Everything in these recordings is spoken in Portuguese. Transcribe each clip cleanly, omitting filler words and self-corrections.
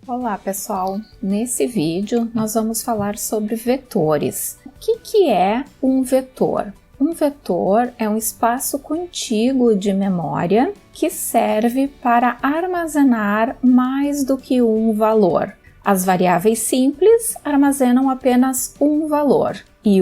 Olá pessoal, nesse vídeo nós vamos falar sobre vetores. O que é um vetor? Um vetor é um espaço contíguo de memória que serve para armazenar mais do que um valor. As variáveis simples armazenam apenas um valor e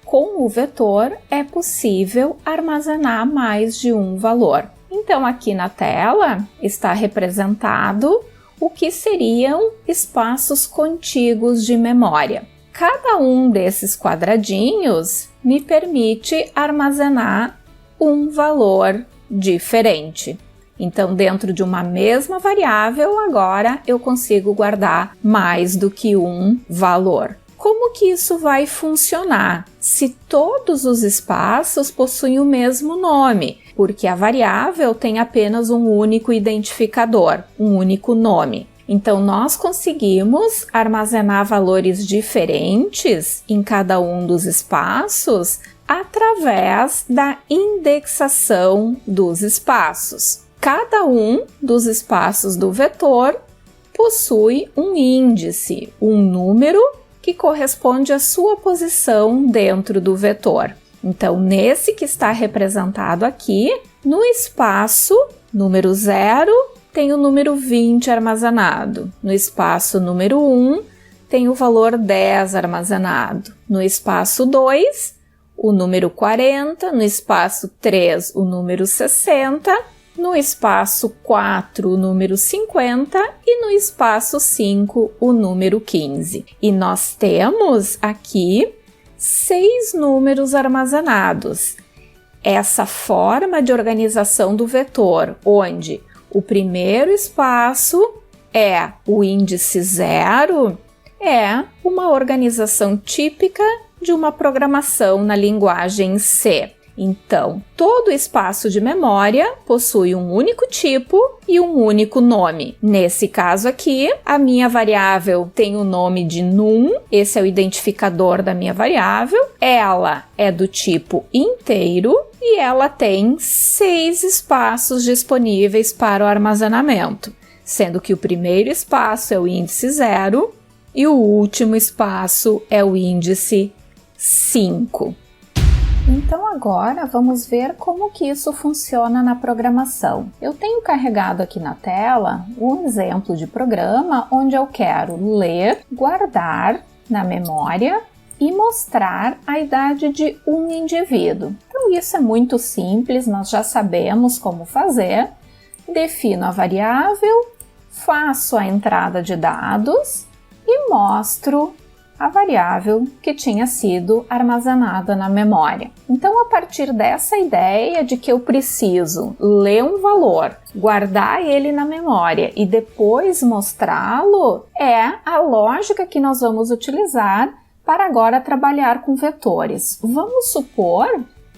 com o vetor é possível armazenar mais de um valor. Então aqui na tela está representado o que seriam espaços contíguos de memória. Cada um desses quadradinhos me permite armazenar um valor diferente. Então, dentro de uma mesma variável, agora eu consigo guardar mais do que um valor. Como que isso vai funcionar se todos os espaços possuem o mesmo nome? Porque a variável tem apenas um único identificador, um único nome. Então, nós conseguimos armazenar valores diferentes em cada um dos espaços através da indexação dos espaços. Cada um dos espaços do vetor possui um índice, um número que corresponde à sua posição dentro do vetor. Então, nesse que está representado aqui, no espaço número 0, tem o número 20 armazenado. No espaço número 1, tem o valor 10 armazenado. No espaço 2, o número 40. No espaço 3, o número 60. No espaço 4, o número 50 e no espaço 5, o número 15. E nós temos aqui 6 números armazenados. Essa forma de organização do vetor, onde o primeiro espaço é o índice 0, é uma organização típica de uma programação na linguagem C. Então, todo espaço de memória possui um único tipo e um único nome. Nesse caso aqui, a minha variável tem o nome de num, esse é o identificador da minha variável. Ela é do tipo inteiro e ela tem 6 espaços disponíveis para o armazenamento, sendo que o primeiro espaço é o índice 0 e o último espaço é o índice 5. Então agora vamos ver como que isso funciona na programação. Eu tenho carregado aqui na tela um exemplo de programa onde eu quero ler, guardar na memória e mostrar a idade de um indivíduo. Então isso é muito simples, nós já sabemos como fazer. Defino a variável, faço a entrada de dados e mostro a variável que tinha sido armazenada na memória. Então, a partir dessa ideia de que eu preciso ler um valor, guardar ele na memória e depois mostrá-lo, é a lógica que nós vamos utilizar para agora trabalhar com vetores. Vamos supor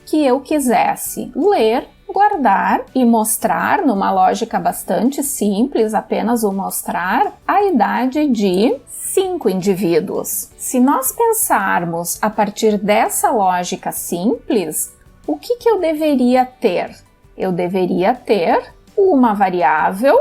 que eu quisesse ler, guardar e mostrar, numa lógica bastante simples, apenas o mostrar, a idade de 5 indivíduos. Se nós pensarmos a partir dessa lógica simples, o que eu deveria ter? Eu deveria ter uma variável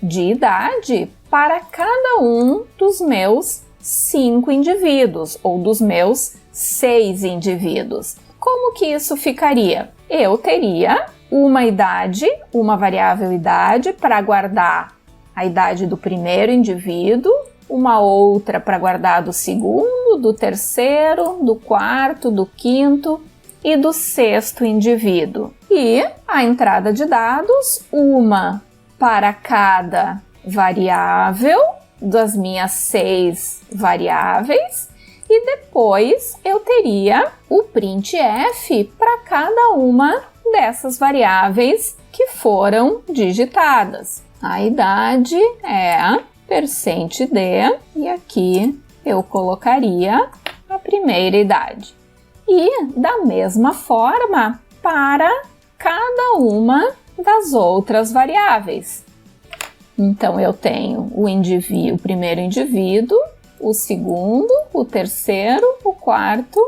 de idade para cada um dos meus 5 indivíduos ou dos meus 6 indivíduos. Como que isso ficaria? Eu teria uma idade, uma variável idade para guardar a idade do primeiro indivíduo, uma outra para guardar do segundo, do terceiro, do quarto, do quinto e do sexto indivíduo. E a entrada de dados, uma para cada variável das minhas 6 variáveis, e depois eu teria o printf para cada uma dessas variáveis que foram digitadas. A idade é %d e aqui eu colocaria a primeira idade. E da mesma forma para cada uma das outras variáveis. Então eu tenho o primeiro indivíduo, o segundo, o terceiro, o quarto,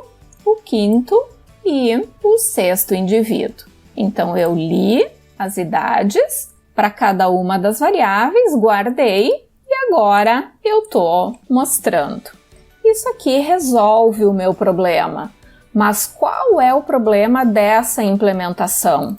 o quinto e o sexto indivíduo. Então eu li as idades para cada uma das variáveis, guardei e E agora eu estou mostrando. Isso aqui resolve o meu problema. Mas qual é o problema dessa implementação?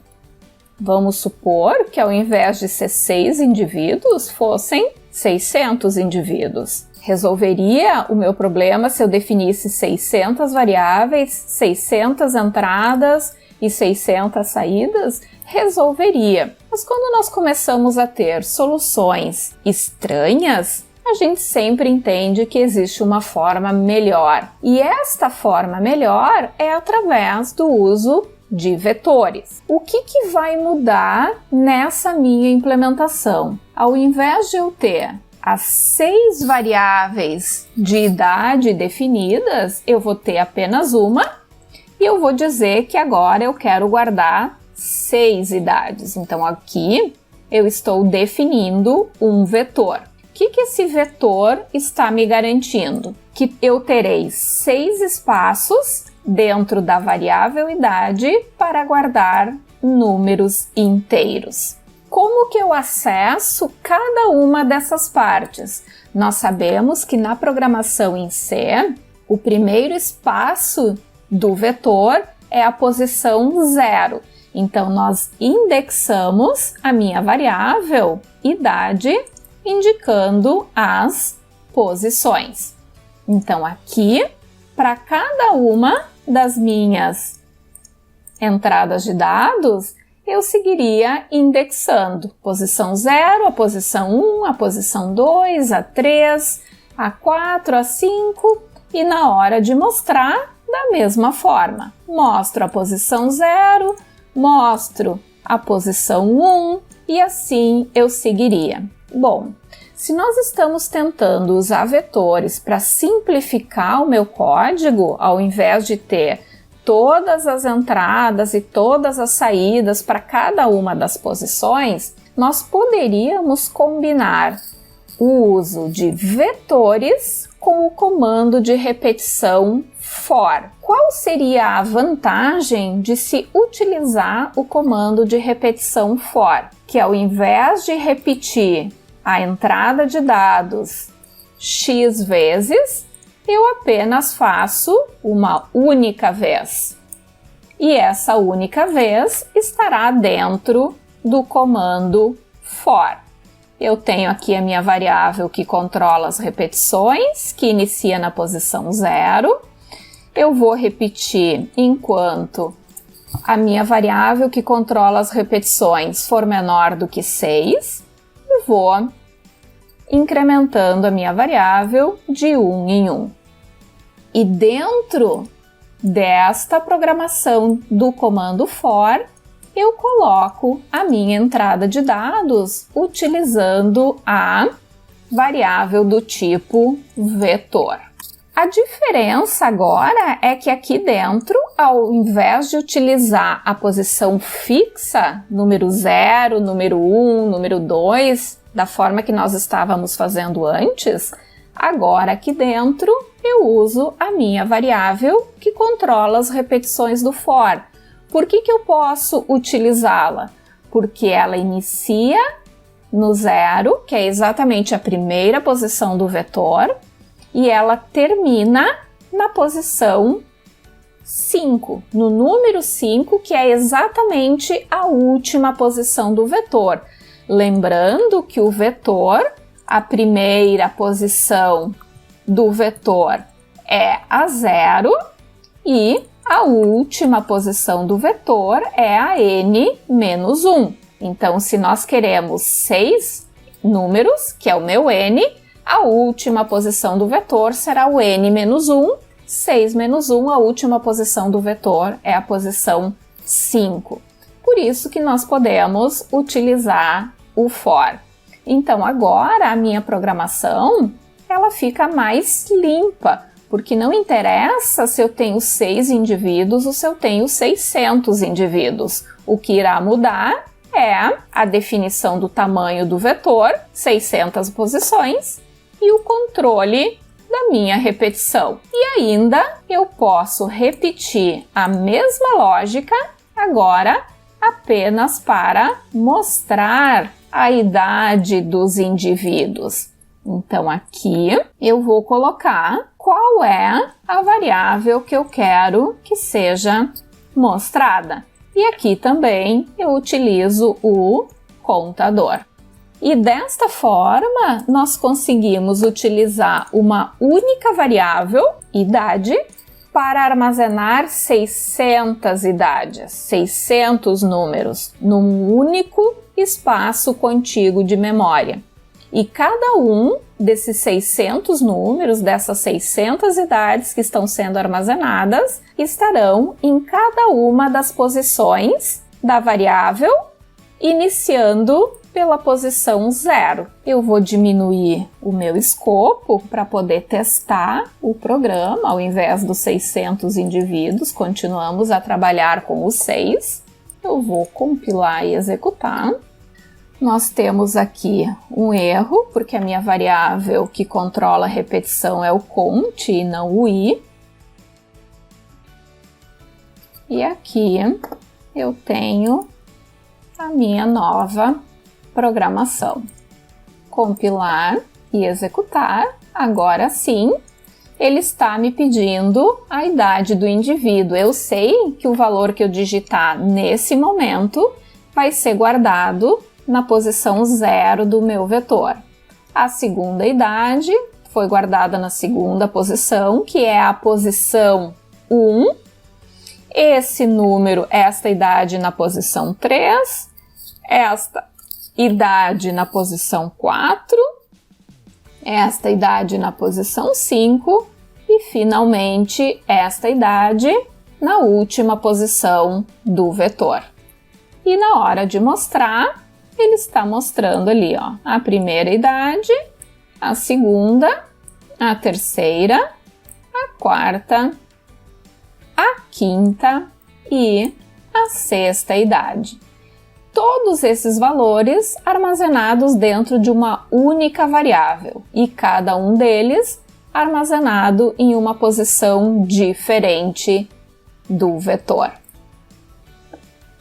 Vamos supor que ao invés de ser 6 indivíduos, fossem 600 indivíduos. Resolveria o meu problema se eu definisse 600 variáveis, 600 entradas e 600 saídas? Resolveria. Mas quando nós começamos a ter soluções estranhas, a gente sempre entende que existe uma forma melhor. E esta forma melhor é através do uso de vetores. O que vai mudar nessa minha implementação? Ao invés de eu ter as 6 variáveis de idade definidas, eu vou ter apenas uma e eu vou dizer que agora eu quero guardar 6 idades. Então aqui eu estou definindo um vetor. O que esse vetor está me garantindo? Que eu terei 6 espaços dentro da variável idade para guardar números inteiros. Como que eu acesso cada uma dessas partes? Nós sabemos que na programação em C, o primeiro espaço do vetor é a posição 0. Então, nós indexamos a minha variável idade, indicando as posições. Então, aqui, para cada uma das minhas entradas de dados, eu seguiria indexando posição 0, a posição 1, a posição 2, a 3, a 4, a 5 e na hora de mostrar, da mesma forma. Mostro a posição 0, mostro a posição 1 e assim eu seguiria. Bom, se nós estamos tentando usar vetores para simplificar o meu código, ao invés de ter todas as entradas e todas as saídas para cada uma das posições, nós poderíamos combinar o uso de vetores com o comando de repetição for. Qual seria a vantagem de se utilizar o comando de repetição for? Que ao invés de repetir a entrada de dados x vezes, eu apenas faço uma única vez. E essa única vez estará dentro do comando for. Eu tenho aqui a minha variável que controla as repetições, que inicia na posição 0. Eu vou repetir enquanto a minha variável que controla as repetições for menor do que 6. E vou incrementando a minha variável de 1 em 1. E dentro desta programação do comando for, eu coloco a minha entrada de dados utilizando a variável do tipo vetor. A diferença agora é que aqui dentro, ao invés de utilizar a posição fixa, número 0, número 1, número 2, da forma que nós estávamos fazendo antes, agora aqui dentro eu uso a minha variável que controla as repetições do for. Por que eu posso utilizá-la? Porque ela inicia no 0, que é exatamente a primeira posição do vetor, e ela termina na posição 5, no número 5, que é exatamente a última posição do vetor. Lembrando que o vetor, a primeira posição do vetor é a 0 e a última posição do vetor é a n menos 1. Então, se nós queremos 6 números, que é o meu n, a última posição do vetor será o n menos 1. 6 menos 1, a última posição do vetor é a posição 5. Por isso que nós podemos utilizar o for. Então, agora a minha programação ela fica mais limpa, porque não interessa se eu tenho 6 indivíduos ou se eu tenho 600 indivíduos. O que irá mudar é a definição do tamanho do vetor, 600 posições, e o controle da minha repetição. E ainda eu posso repetir a mesma lógica agora apenas para mostrar a idade dos indivíduos. Então aqui eu vou colocar qual é a variável que eu quero que seja mostrada. E aqui também eu utilizo o contador. E desta forma, nós conseguimos utilizar uma única variável, idade, para armazenar 600 idades, 600 números, num único espaço contíguo de memória. E cada um desses 600 números, dessas 600 idades que estão sendo armazenadas, estarão em cada uma das posições da variável, iniciando pela posição 0. Eu vou diminuir o meu escopo para poder testar o programa. Ao invés dos 600 indivíduos, continuamos a trabalhar com os 6. Eu vou compilar e executar. Nós temos aqui um erro, porque a minha variável que controla a repetição é o count e não o i. E aqui eu tenho a minha nova programação. Compilar e executar. Agora sim, ele está me pedindo a idade do indivíduo. Eu sei que o valor que eu digitar nesse momento vai ser guardado na posição 0 do meu vetor. A segunda idade foi guardada na segunda posição, que é a posição 1. Esse número, esta idade na posição 3, esta idade na posição 4, esta idade na posição 5 e, finalmente, esta idade na última posição do vetor. E na hora de mostrar, ele está mostrando ali, ó, a primeira idade, a segunda, a terceira, a quarta, a quinta e a sexta idade. Todos esses valores armazenados dentro de uma única variável e cada um deles armazenado em uma posição diferente do vetor.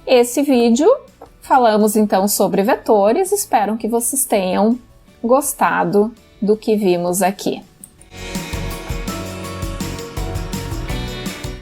Esse vídeo falamos então sobre vetores, espero que vocês tenham gostado do que vimos aqui.